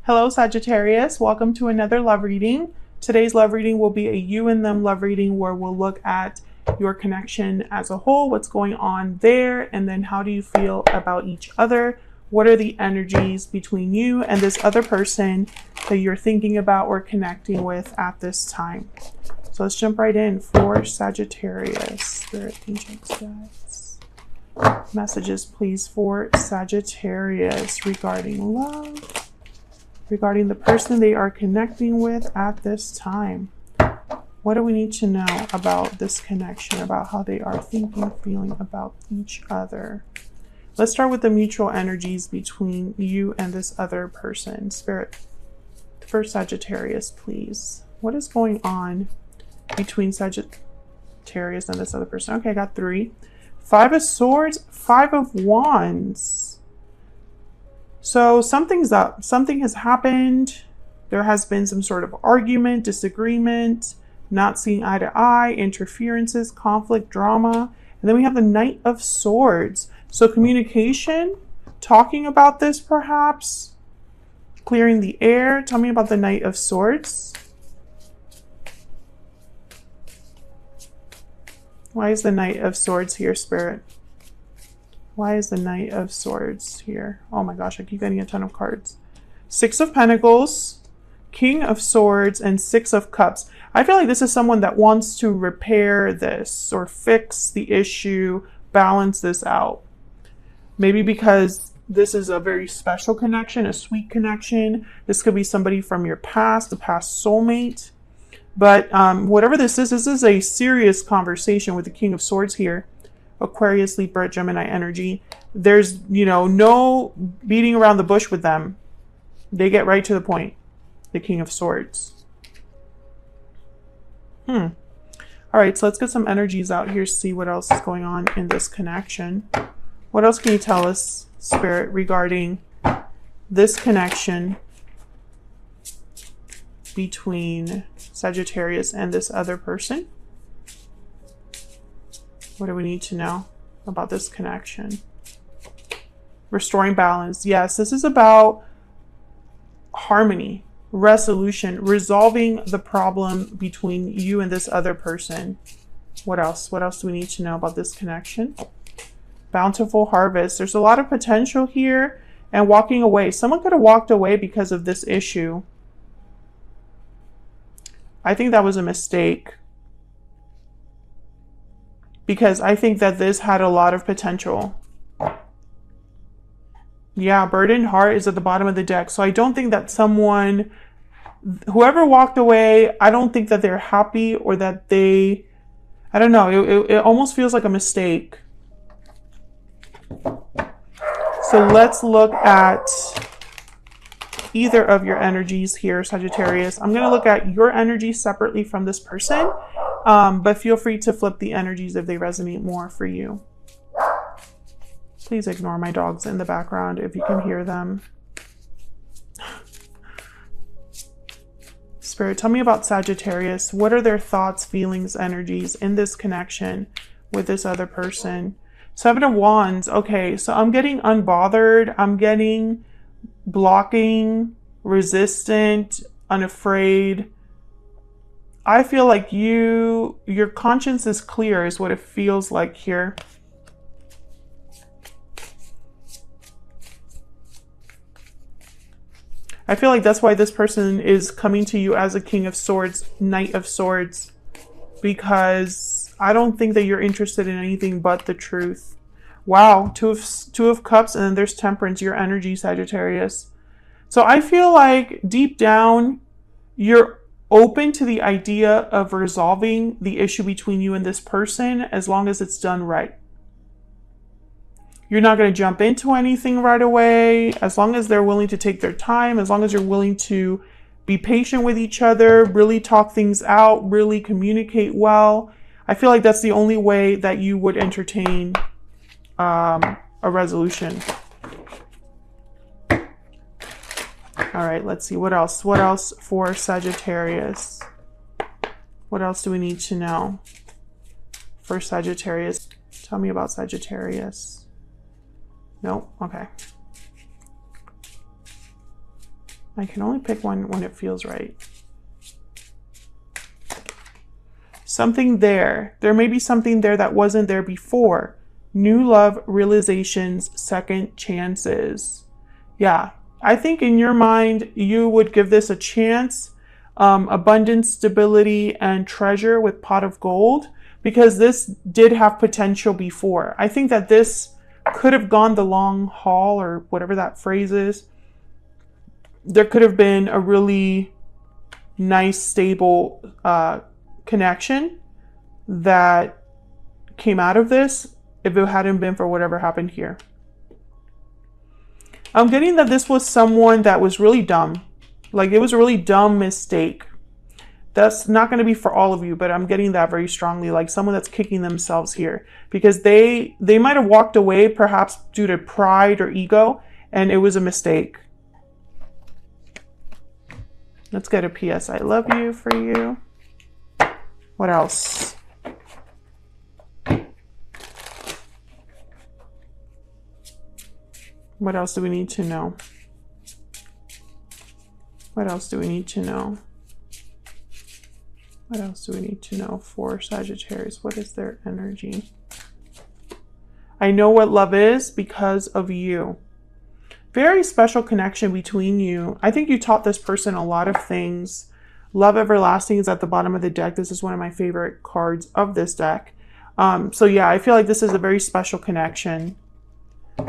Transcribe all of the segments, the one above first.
Hello, Sagittarius. Welcome to another love reading. Today's love reading will be a you and them love reading where we'll look at your connection as a whole, what's going on there, and then how do you feel about each other? What are the energies between you and this other person that you're thinking about or connecting with at this time? So let's jump right in for Sagittarius. Spirit, angels, guides. Messages, please, for Sagittarius regarding love. Regarding the person they are connecting with at this time. What do we need to know about this connection, about how they are thinking, feeling about each other? Let's start with the mutual energies between you and this other person. Spirit, for Sagittarius, please. What is going on between Sagittarius and this other person? Okay, I got 3. 5 of Swords, 5 of Wands. So something's up. Something has happened. There has been some sort of argument, disagreement, not seeing eye to eye, interferences, conflict, drama. And then we have the Knight of Swords. So communication, talking about this perhaps, clearing the air. Tell me about the Knight of Swords. Why is the Knight of Swords here, Spirit? Why is the Knight of Swords here? Oh my gosh, I keep getting a ton of cards. 6 of Pentacles, King of Swords, and 6 of Cups. I feel like this is someone that wants to repair this or fix the issue, balance this out. Maybe because this is a very special connection, a sweet connection. This could be somebody from your past, a past soulmate. But whatever this is a serious conversation with the King of Swords here. Aquarius, Libra, Gemini energy. There's, no beating around the bush with them. They get right to the point. The King of Swords. All right, so let's get some energies out here, see what else is going on in this connection. What else can you tell us, Spirit, regarding this connection between Sagittarius and this other person? What do we need to know about this connection? Restoring balance. Yes, this is about harmony, resolution, resolving the problem between you and this other person. What else? What else do we need to know about this connection? Bountiful harvest. There's a lot of potential here and walking away. Someone could have walked away because of this issue. I think that was a mistake. Because I think that this had a lot of potential. Yeah, burdened heart is at the bottom of the deck. So I don't think that whoever walked away, I don't think that they're happy or that I don't know. It almost feels like a mistake. So let's look at either of your energies here, Sagittarius. I'm going to look at your energy separately from this person. But feel free to flip the energies if they resonate more for you. Please ignore my dogs in the background if you can hear them. Spirit, tell me about Sagittarius. What are their thoughts, feelings, energies in this connection with this other person? 7 of Wands. Okay, so I'm getting unbothered. I'm getting blocking, resistant, unafraid. I feel like your conscience is clear is what it feels like here. I feel like that's why this person is coming to you as a King of Swords, Knight of Swords, because I don't think that you're interested in anything but the truth. Wow, two of Cups, and then there's Temperance, your energy, Sagittarius. So I feel like deep down, you're open to the idea of resolving the issue between you and this person as long as it's done right. You're not going to jump into anything right away. As long as they're willing to take their time, as long as you're willing to be patient with each other, really talk things out, really communicate well. I feel like that's the only way that you would entertain a resolution. All right, let's see. What else? What else for Sagittarius? What else do we need to know for Sagittarius? Tell me about Sagittarius. No? Okay. I can only pick one when it feels right. Something there. There may be something there that wasn't there before. New love, realizations, second chances. Yeah, I think in your mind, you would give this a chance. Abundance, stability, and treasure with pot of gold, because this did have potential before. I think that this could have gone the long haul, or whatever that phrase is. There could have been a really nice, stable connection that came out of this if it hadn't been for whatever happened here. I'm getting that this was someone that was really dumb. Like, it was a really dumb mistake. That's not going to be for all of you, but I'm getting that very strongly. Like someone that's kicking themselves here because they might have walked away perhaps due to pride or ego, and it was a mistake. Let's get a PS I love you for you. What else? What else do we need to know? What else do we need to know? What else do we need to know for Sagittarius? What is their energy? I know what love is because of you. Very special connection between you. I think you taught this person a lot of things. Love Everlasting is at the bottom of the deck. This is one of my favorite cards of this deck. So yeah, I feel like this is a very special connection.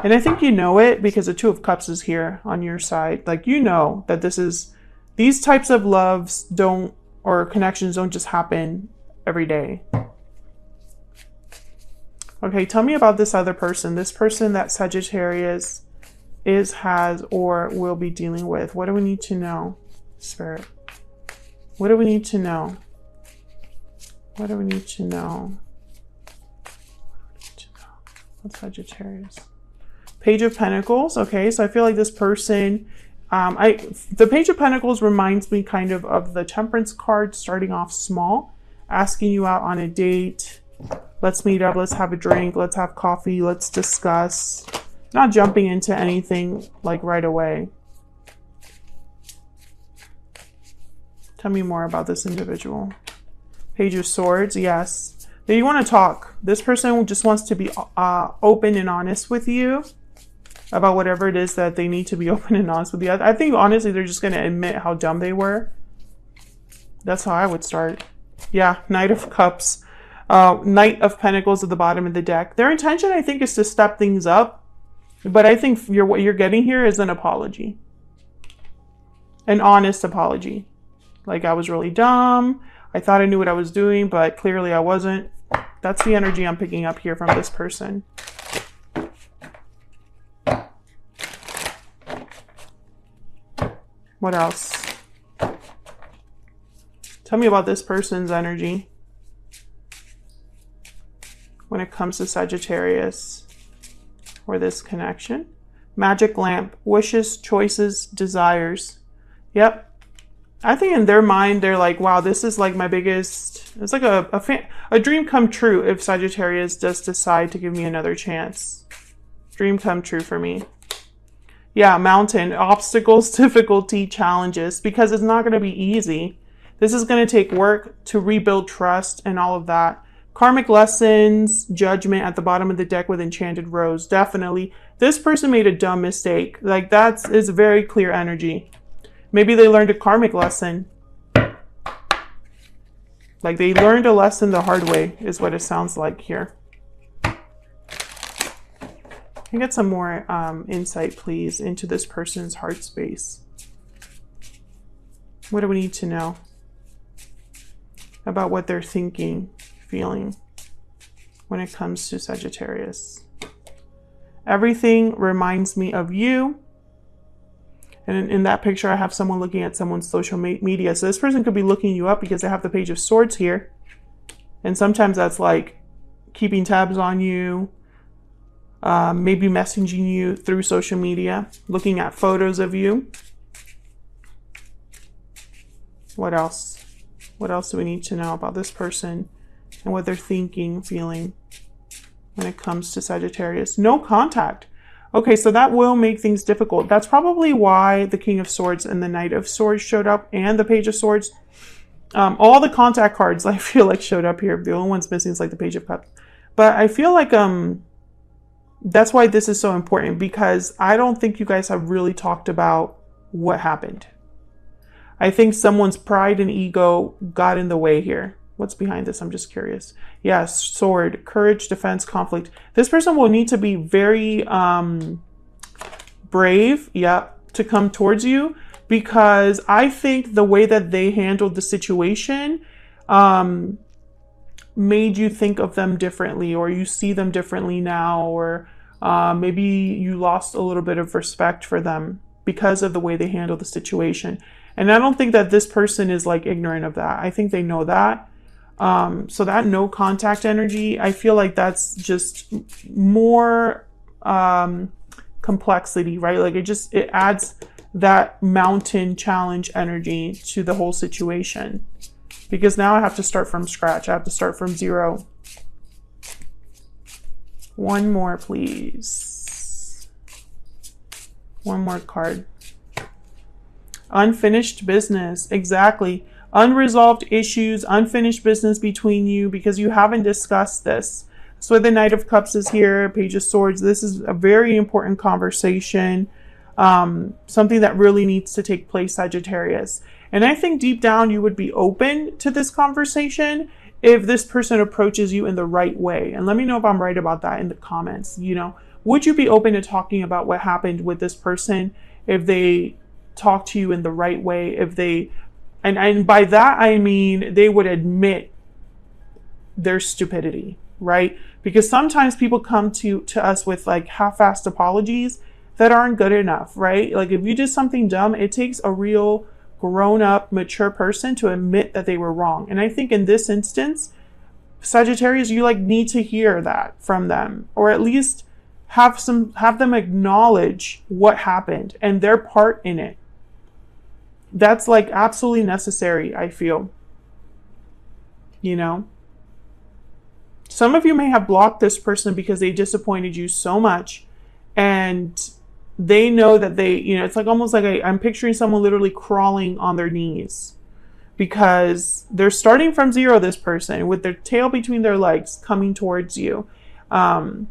And I think you know it because the Two of Cups is here on your side. Like, you know that these types of loves don't, or connections don't just happen every day. Okay, tell me about this other person. This person that Sagittarius is, has, or will be dealing with. What do we need to know, Spirit? What do we need to know? What do we need to know? What's Sagittarius? Page of Pentacles. Okay, so I feel like this person, the Page of Pentacles reminds me kind of the Temperance card, starting off small, asking you out on a date. Let's meet up, let's have a drink, let's have coffee, let's discuss. Not jumping into anything like right away. Tell me more about this individual. Page of Swords, yes. You want to talk. This person just wants to be open and honest with you about whatever it is that they need to be open and honest with you. I think honestly they're just going to admit how dumb they were. That's how I would start. Yeah, Knight of Cups. Knight of Pentacles at the bottom of the deck. Their intention, I think, is to step things up. But I think what you're getting here is an apology. An honest apology. Like, I was really dumb. I thought I knew what I was doing, but clearly I wasn't. That's the energy I'm picking up here from this person. What else? Tell me about this person's energy when it comes to Sagittarius or this connection. Magic lamp, wishes, choices, desires. Yep. I think in their mind, they're like, wow, this is like my biggest, it's like a dream come true if Sagittarius does decide to give me another chance. Dream come true for me. Yeah, mountain, obstacles, difficulty, challenges, because it's not going to be easy. This is going to take work to rebuild trust and all of that. Karmic lessons, judgment at the bottom of the deck with Enchanted Rose. Definitely. This person made a dumb mistake. Like, that is very clear energy. Maybe they learned a karmic lesson. Like, they learned a lesson the hard way is what it sounds like here. Can I get some more insight, please, into this person's heart space? What do we need to know about what they're thinking, feeling when it comes to Sagittarius? Everything reminds me of you. And in that picture, I have someone looking at someone's social media. So this person could be looking you up because they have the Page of Swords here. And sometimes that's like keeping tabs on you, maybe messaging you through social media, looking at photos of you. What else? What else do we need to know about this person and what they're thinking, feeling when it comes to Sagittarius? No contact. Okay, so that will make things difficult. That's probably why the King of Swords and the Knight of Swords showed up, and the Page of Swords. All the contact cards I feel like showed up here. The only one's missing is like the Page of Cups. But I feel like that's why this is so important, because I don't think you guys have really talked about what happened. I think someone's pride and ego got in the way here. What's behind this? I'm just curious. Yes, sword, courage, defense, conflict. This person will need to be very brave, to come towards you, because I think the way that they handled the situation made you think of them differently, or you see them differently now, or maybe you lost a little bit of respect for them because of the way they handled the situation. And I don't think that this person is like ignorant of that. I think they know that. So that no contact energy, I feel like that's just more complexity, right? Like it adds that mountain challenge energy to the whole situation, because now I have to start from scratch. I have to start from zero. One more, please. One more card. Unfinished business. Exactly. Unresolved issues, unfinished business between you, because you haven't discussed this. So the Knight of Cups is here, Page of Swords. This is a very important conversation. Something that really needs to take place, Sagittarius. And I think deep down you would be open to this conversation if this person approaches you in the right way. And let me know if I'm right about that in the comments. You know, would you be open to talking about what happened with this person if they talk to you in the right way? If they, and by that I mean they would admit their stupidity, right? Because sometimes people come to us with like half-assed apologies that aren't good enough, right? Like if you did something dumb, it takes a real grown-up, mature person to admit that they were wrong. And I think in this instance, Sagittarius, you like need to hear that from them, or at least have them acknowledge what happened and their part in it. That's like absolutely necessary, I feel. You know? Some of you may have blocked this person because they disappointed you so much, and they know that they, you know, it's like almost like I'm picturing someone literally crawling on their knees because they're starting from zero, this person, with their tail between their legs coming towards you. And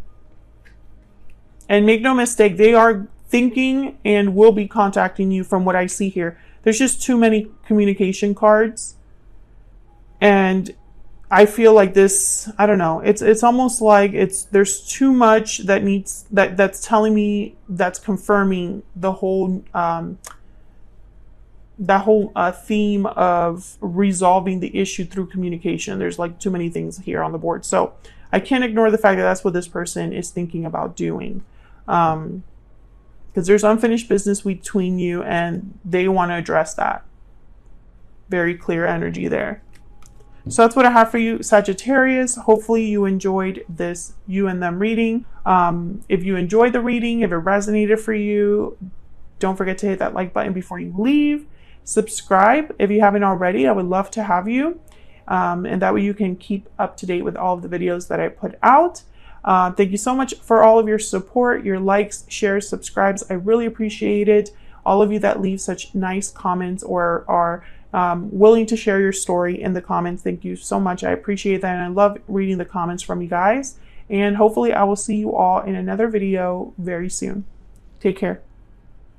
make no mistake, they are thinking and will be contacting you from what I see here. There's just too many communication cards. And I feel like this, I don't know, it's almost like there's too much that needs, that's telling me, that's confirming the whole, that whole theme of resolving the issue through communication. There's like too many things here on the board. So I can't ignore the fact that that's what this person is thinking about doing. Because there's unfinished business between you and they want to address that. Very clear energy there. So that's what I have for you, Sagittarius. Hopefully you enjoyed this you and them reading. If you enjoyed the reading, if it resonated for you, don't forget to hit that like button before you leave. Subscribe if you haven't already. I would love to have you. And that way you can keep up to date with all of the videos that I put out. Thank you so much for all of your support, your likes, shares, subscribes. I really appreciate it. All of you that leave such nice comments or are willing to share your story in the comments. Thank you so much. I appreciate that. And I love reading the comments from you guys. And hopefully I will see you all in another video very soon. Take care.